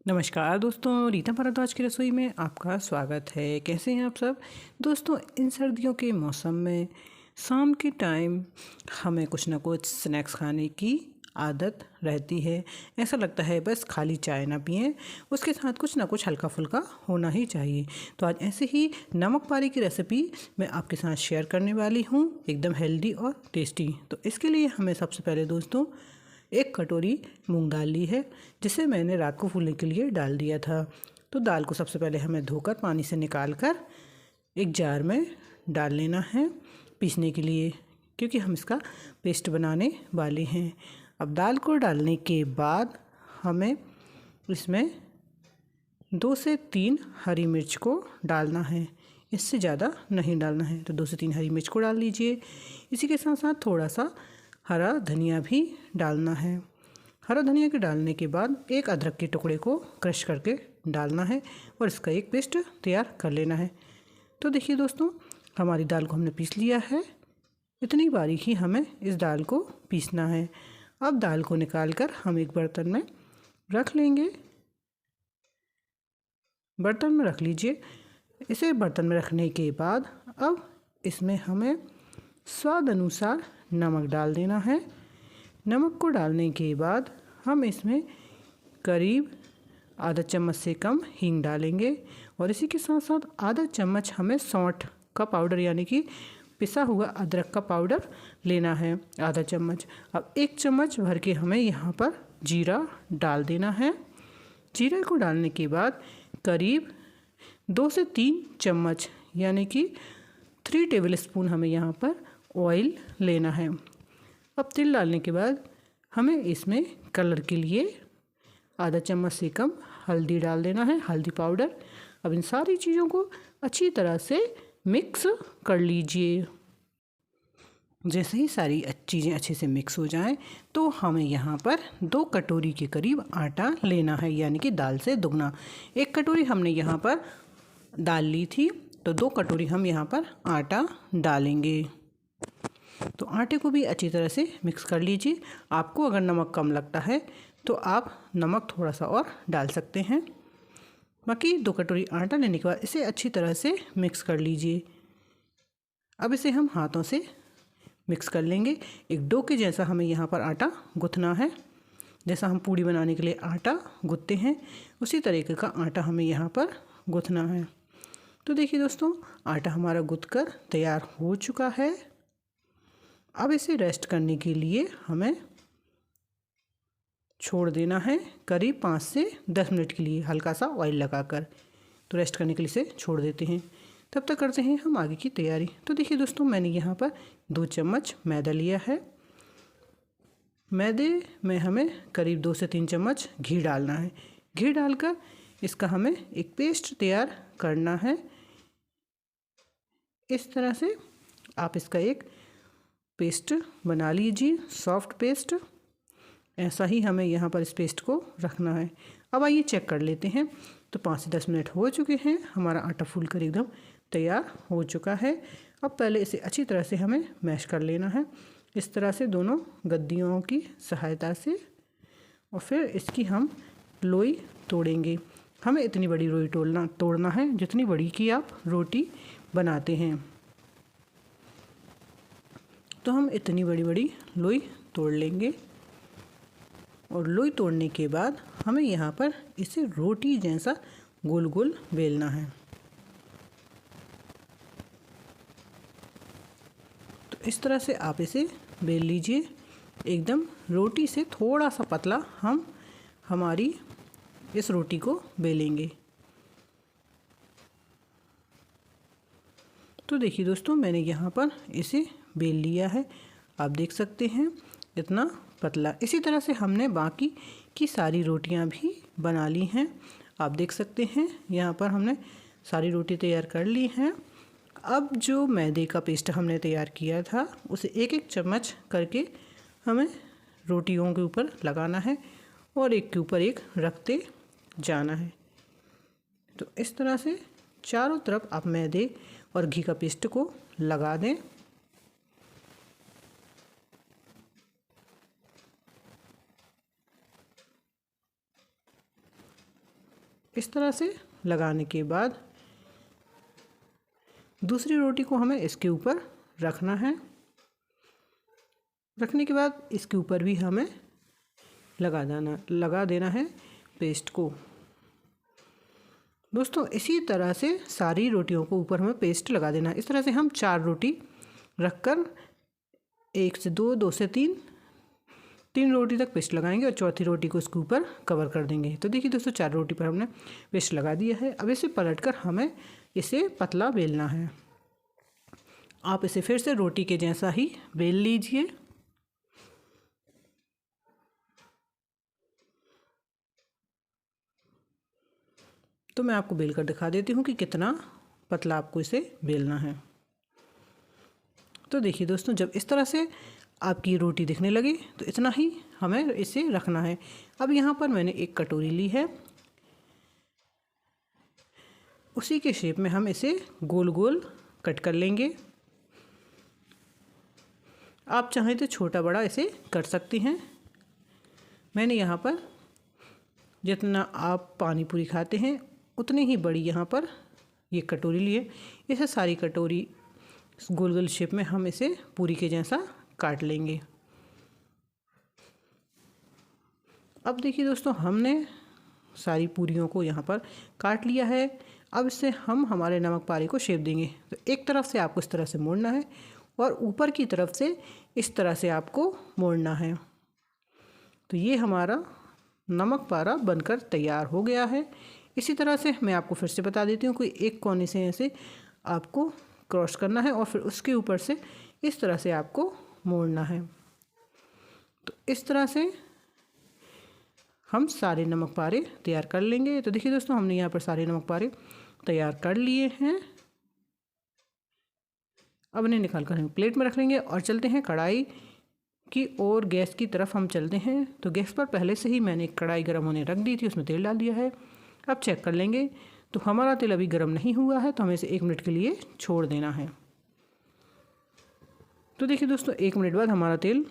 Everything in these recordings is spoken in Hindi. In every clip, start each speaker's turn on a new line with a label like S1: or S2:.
S1: नमस्कार दोस्तों, रीता भारद्वाज की रसोई में आपका स्वागत है। कैसे हैं आप सब दोस्तों? इन सर्दियों के मौसम में शाम के टाइम हमें कुछ ना कुछ स्नैक्स खाने की आदत रहती है। ऐसा लगता है बस खाली चाय ना पिएं, उसके साथ कुछ ना कुछ हल्का फुल्का होना ही चाहिए। तो आज ऐसे ही नमक पारी की रेसिपी मैं आपके साथ शेयर करने वाली हूँ, एकदम हेल्दी और टेस्टी। तो इसके लिए हमें सबसे पहले दोस्तों 1 कटोरी मूंग दाल ली है, जिसे मैंने रात को फूलने के लिए डाल दिया था। तो दाल को सबसे पहले हमें धोकर पानी से निकाल कर एक जार में डाल लेना है पीसने के लिए, क्योंकि हम इसका पेस्ट बनाने वाले हैं। अब दाल को डालने के बाद हमें इसमें 2 से 3 हरी मिर्च को डालना है, इससे ज़्यादा नहीं डालना है। तो 2 से 3 हरी मिर्च को डाल लीजिए। इसी के साथ साथ थोड़ा सा हरा धनिया भी डालना है। हरा धनिया के डालने के बाद एक अदरक के टुकड़े को क्रश करके डालना है और इसका एक पेस्ट तैयार कर लेना है। तो देखिए दोस्तों, हमारी दाल को हमने पीस लिया है। इतनी बारीक ही हमें इस दाल को पीसना है। अब दाल को निकाल कर हम एक बर्तन में रख लेंगे। बर्तन में रख लीजिए। इसे बर्तन में रखने के बाद अब इसमें हमें स्वाद अनुसार नमक डाल देना है। नमक को डालने के बाद हम इसमें करीब आधा चम्मच से कम हींग डालेंगे और इसी के साथ साथ आधा चम्मच हमें सौंठ का पाउडर यानी कि पिसा हुआ अदरक का पाउडर लेना है, आधा चम्मच। अब 1 चम्मच भर के हमें यहाँ पर जीरा डाल देना है। जीरे को डालने के बाद करीब 2 से 3 चम्मच यानी कि 3 टेबल स्पून हमें यहाँ पर ऑयल लेना है। अब तिल डालने के बाद हमें इसमें कलर के लिए आधा चम्मच से कम हल्दी डाल देना है, हल्दी पाउडर। अब इन सारी चीज़ों को अच्छी तरह से मिक्स कर लीजिए। जैसे ही सारी चीज़ें अच्छे से मिक्स हो जाएं तो हमें यहाँ पर 2 कटोरी के करीब आटा लेना है, यानी कि दाल से दुगना। 1 कटोरी हमने यहाँ पर दाल ली थी, तो 2 कटोरी हम यहाँ पर आटा डालेंगे। तो आटे को भी अच्छी तरह से मिक्स कर लीजिए। आपको अगर नमक कम लगता है तो आप नमक थोड़ा सा और डाल सकते हैं। बाकी 2 कटोरी आटा लेने के बाद इसे अच्छी तरह से मिक्स कर लीजिए। अब इसे हम हाथों से मिक्स कर लेंगे। एक डो के जैसा हमें यहाँ पर आटा गूँथना है। जैसा हम पूड़ी बनाने के लिए आटा गूँथते हैं, उसी तरीके का आटा हमें यहाँ पर गूँथना है। तो देखिए दोस्तों, आटा हमारा गूँथ कर तैयार हो चुका है। अब इसे रेस्ट करने के लिए हमें छोड़ देना है करीब 5 से 10 मिनट के लिए, हल्का सा ऑयल लगाकर। तो रेस्ट करने के लिए इसे छोड़ देते हैं। तब तक करते हैं हम आगे की तैयारी। तो देखिए दोस्तों, मैंने यहाँ पर 2 चम्मच मैदा लिया है। मैदे में हमें करीब 2 से 3 चम्मच घी डालना है। घी डालकर इसका हमें एक पेस्ट तैयार करना है। इस तरह से आप इसका एक पेस्ट बना लीजिए, सॉफ्ट पेस्ट। ऐसा ही हमें यहाँ पर इस पेस्ट को रखना है। अब आइए चेक कर लेते हैं। तो 5 से 10 मिनट हो चुके हैं, हमारा आटा फूल कर एकदम तैयार हो चुका है। अब पहले इसे अच्छी तरह से हमें मैश कर लेना है, इस तरह से दोनों गद्दियों की सहायता से। और फिर इसकी हम लोई तोड़ेंगे। हमें इतनी बड़ी लोई तोड़ना है जितनी बड़ी की आप रोटी बनाते हैं। तो हम इतनी बड़ी बड़ी लोई तोड़ लेंगे और लोई तोड़ने के बाद हमें यहाँ पर इसे रोटी जैसा गोल गोल बेलना है। तो इस तरह से आप इसे बेल लीजिए, एकदम रोटी से थोड़ा सा पतला हम हमारी इस रोटी को बेलेंगे। तो देखिए दोस्तों, मैंने यहाँ पर इसे बेल लिया है। आप देख सकते हैं इतना पतला। इसी तरह से हमने बाकी की सारी रोटियां भी बना ली हैं। आप देख सकते हैं यहाँ पर हमने सारी रोटी तैयार कर ली हैं। अब जो मैदे का पेस्ट हमने तैयार किया था उसे एक एक चम्मच करके हमें रोटियों के ऊपर लगाना है और एक के ऊपर एक रखते जाना है। तो इस तरह से चारों तरफ आप मैदे और घी का पेस्ट को लगा दें। इस तरह से लगाने के बाद दूसरी रोटी को हमें इसके ऊपर रखना है। रखने के बाद इसके ऊपर भी हमें लगा देना है पेस्ट को। दोस्तों इसी तरह से सारी रोटियों को ऊपर हमें पेस्ट लगा देना है। इस तरह से हम 4 रोटी रखकर 1 से 2, 2 से 3 रोटी तक पेस्ट लगाएंगे और चौथी रोटी को इसके ऊपर कवर कर देंगे। तो देखिए दोस्तों 4 रोटी पर हमने पेस्ट लगा दिया है। अब इसे पलटकर हमें इसे पतला बेलना है। आप इसे फिर से रोटी के जैसा ही बेल लीजिए। तो मैं आपको बेल कर दिखा देती हूँ कि कितना पतला आपको इसे बेलना है। तो देखिए दोस्तों जब इस तरह से आपकी रोटी दिखने लगे तो इतना ही हमें इसे रखना है। अब यहाँ पर मैंने एक कटोरी ली है, उसी के शेप में हम इसे गोल गोल कट कर लेंगे। आप चाहें तो छोटा बड़ा इसे कर सकती हैं। मैंने यहाँ पर जितना आप पानी पूरी खाते हैं उतनी ही बड़ी यहाँ पर ये कटोरी लिए। इसे सारी कटोरी गोल गोल शेप में हम इसे पूरी के जैसा काट लेंगे। अब देखिए दोस्तों हमने सारी पूरियों को यहाँ पर काट लिया है। अब इससे हम हमारे नमक पारे को शेप देंगे। तो एक तरफ से आपको इस तरह से मोड़ना है और ऊपर की तरफ से इस तरह से आपको मोड़ना है। तो ये हमारा नमक पारा बनकर तैयार हो गया है। इसी तरह से मैं आपको फिर से बता देती हूँ कि एक कोने से ऐसे आपको क्रॉस करना है और फिर उसके ऊपर से इस तरह से आपको मोड़ना है। तो इस तरह से हम सारे नमक पारे तैयार कर लेंगे। तो देखिए दोस्तों हमने यहाँ पर सारे नमक पारे तैयार कर लिए हैं। अब इन्हें निकाल कर हम प्लेट में रख लेंगे और चलते हैं कढ़ाई की और गैस की तरफ हम चलते हैं। तो गैस पर पहले से ही मैंने एक कढ़ाई गर्म होने रख दी थी, उसमें तेल डाल दिया है। अब चेक कर लेंगे तो हमारा तेल अभी गर्म नहीं हुआ है, तो हमें इसे 1 मिनट के लिए छोड़ देना है। तो देखिए दोस्तों 1 मिनट बाद हमारा तेल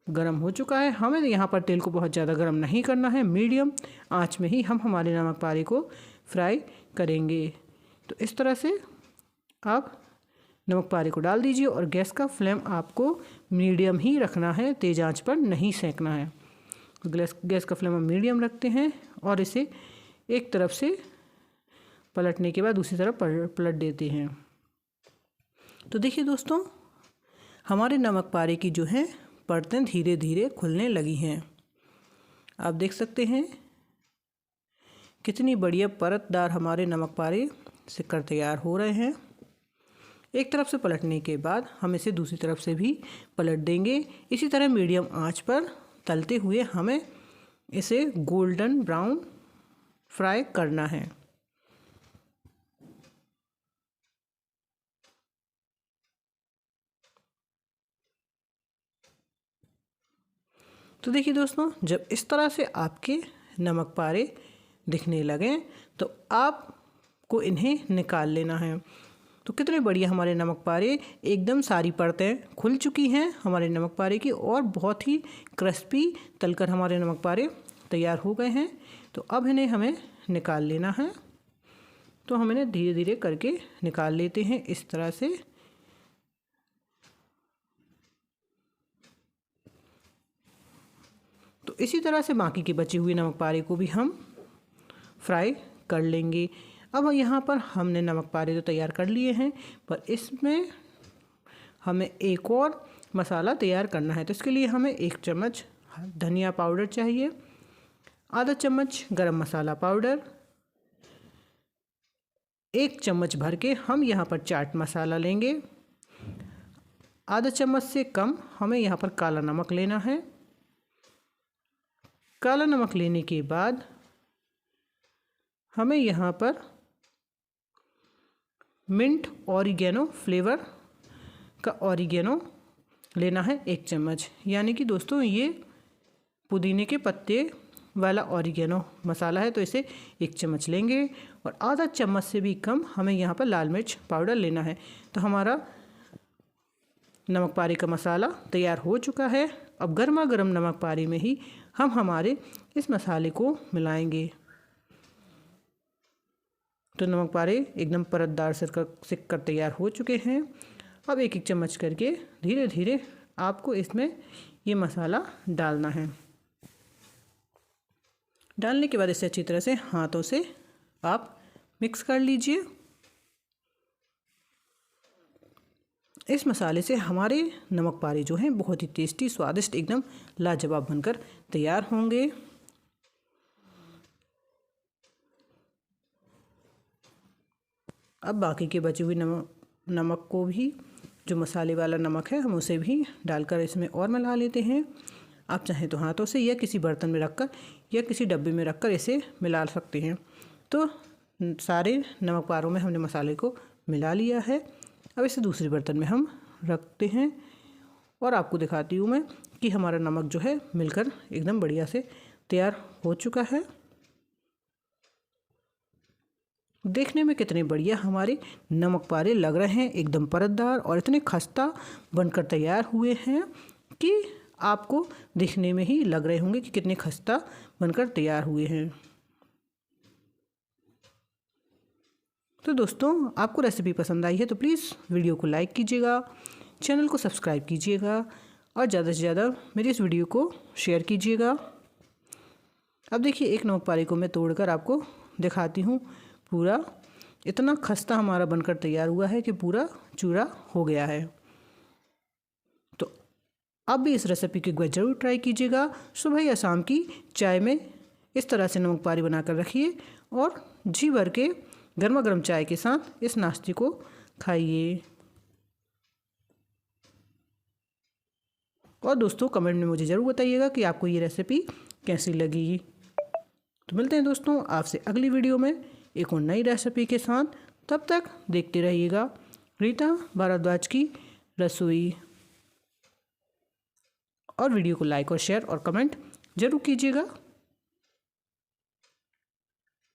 S1: गर्म हो चुका है। हमें यहाँ पर तेल को बहुत ज़्यादा गर्म नहीं करना है, मीडियम आंच में ही हम हमारे नमक पारे को फ्राई करेंगे। तो इस तरह से आप नमक पारे को डाल दीजिए और गैस का फ्लेम आपको मीडियम ही रखना है, तेज़ आंच पर नहीं सेंकना है। तो गैस का फ्लेम हम मीडियम रखते हैं और इसे एक तरफ से पलटने के बाद दूसरी तरफ पलट देते हैं। तो देखिए दोस्तों हमारे नमक पारे की जो है परतें धीरे धीरे खुलने लगी हैं। आप देख सकते हैं कितनी बढ़िया परतदार हमारे नमक पारे सिककर तैयार हो रहे हैं। एक तरफ से पलटने के बाद हम इसे दूसरी तरफ से भी पलट देंगे। इसी तरह मीडियम आंच पर तलते हुए हमें इसे गोल्डन ब्राउन फ्राई करना है। तो देखिए दोस्तों जब इस तरह से आपके नमक पारे दिखने लगें तो आपको इन्हें निकाल लेना है। तो कितने बढ़िया हमारे नमक पारे एकदम सारी परतें खुल चुकी हैं हमारे नमक पारे की और बहुत ही क्रिस्पी तलकर हमारे नमक पारे तैयार हो गए हैं। तो अब इन्हें हमें निकाल लेना है। तो हम इन्हें धीरे धीरे करके निकाल लेते हैं इस तरह से। तो इसी तरह से बाकी के बचे हुए नमक पारे को भी हम फ्राई कर लेंगे। अब यहाँ पर हमने नमक पारे तो तैयार कर लिए हैं, पर इसमें हमें एक और मसाला तैयार करना है। तो इसके लिए हमें 1 चम्मच धनिया पाउडर चाहिए, आधा चम्मच गरम मसाला पाउडर, 1 चम्मच भर के हम यहाँ पर चाट मसाला लेंगे, आधा चम्मच से कम हमें यहाँ पर काला नमक लेना है। काला नमक लेने के बाद हमें यहाँ पर मिंट ऑरिगेनो फ्लेवर का ऑरिगेनो लेना है 1 चम्मच। यानी कि दोस्तों ये पुदीने के पत्ते वाला ऑरिगेनो मसाला है, तो इसे 1 चम्मच लेंगे और आधा चम्मच से भी कम हमें यहाँ पर लाल मिर्च पाउडर लेना है। तो हमारा नमक पारे का मसाला तैयार हो चुका है। अब गर्मा गर्म नमक पारे में ही हम हमारे इस मसाले को मिलाएंगे। तो नमक पारे एकदम परतदार सिक कर तैयार हो चुके हैं। अब एक एक चम्मच करके धीरे धीरे आपको इसमें ये मसाला डालना है। डालने के बाद इसे अच्छी तरह से हाथों से आप मिक्स कर लीजिए। इस मसाले से हमारे नमक पारे जो हैं बहुत ही टेस्टी, स्वादिष्ट, एकदम लाजवाब बनकर तैयार होंगे। अब बाकी के बचे हुए नमक को भी, जो मसाले वाला नमक है, हम उसे भी डालकर इसमें और मिला लेते हैं। आप चाहें तो हाथों से या किसी बर्तन में रखकर या किसी डब्बे में रखकर इसे मिला सकते हैं। तो सारे नमक पारों में हमने मसाले को मिला लिया है। अब इसे दूसरे बर्तन में हम रखते हैं और आपको दिखाती हूँ मैं कि हमारा नमक जो है मिलकर एकदम बढ़िया से तैयार हो चुका है। देखने में कितने बढ़िया हमारे नमक पारे लग रहे हैं, एकदम परतदार और इतने खस्ता बनकर तैयार हुए हैं कि आपको दिखने में ही लग रहे होंगे कि कितने खस्ता बनकर तैयार हुए हैं। तो दोस्तों, आपको रेसिपी पसंद आई है तो प्लीज़ वीडियो को लाइक कीजिएगा, चैनल को सब्सक्राइब कीजिएगा और ज़्यादा से ज़्यादा मेरी इस वीडियो को शेयर कीजिएगा। अब देखिए, एक नमक पारे को मैं तोड़कर आपको दिखाती हूँ। पूरा इतना खस्ता हमारा बनकर तैयार हुआ है कि पूरा चूरा हो गया है। तो अब भी इस रेसिपी को एक बार ज़रूर ट्राई कीजिएगा। सुबह या शाम की चाय में इस तरह से नमक पारे बनाकर रखिए और जी भर के गर्मा गर्म चाय के साथ इस नाश्ते को खाइए। और दोस्तों, कमेंट में मुझे ज़रूर बताइएगा कि आपको ये रेसिपी कैसी लगी। तो मिलते हैं दोस्तों आपसे अगली वीडियो में एक और नई रेसिपी के साथ। तब तक देखते रहिएगा रीता भारद्वाज की रसोई। और वीडियो को लाइक और शेयर और कमेंट ज़रूर कीजिएगा।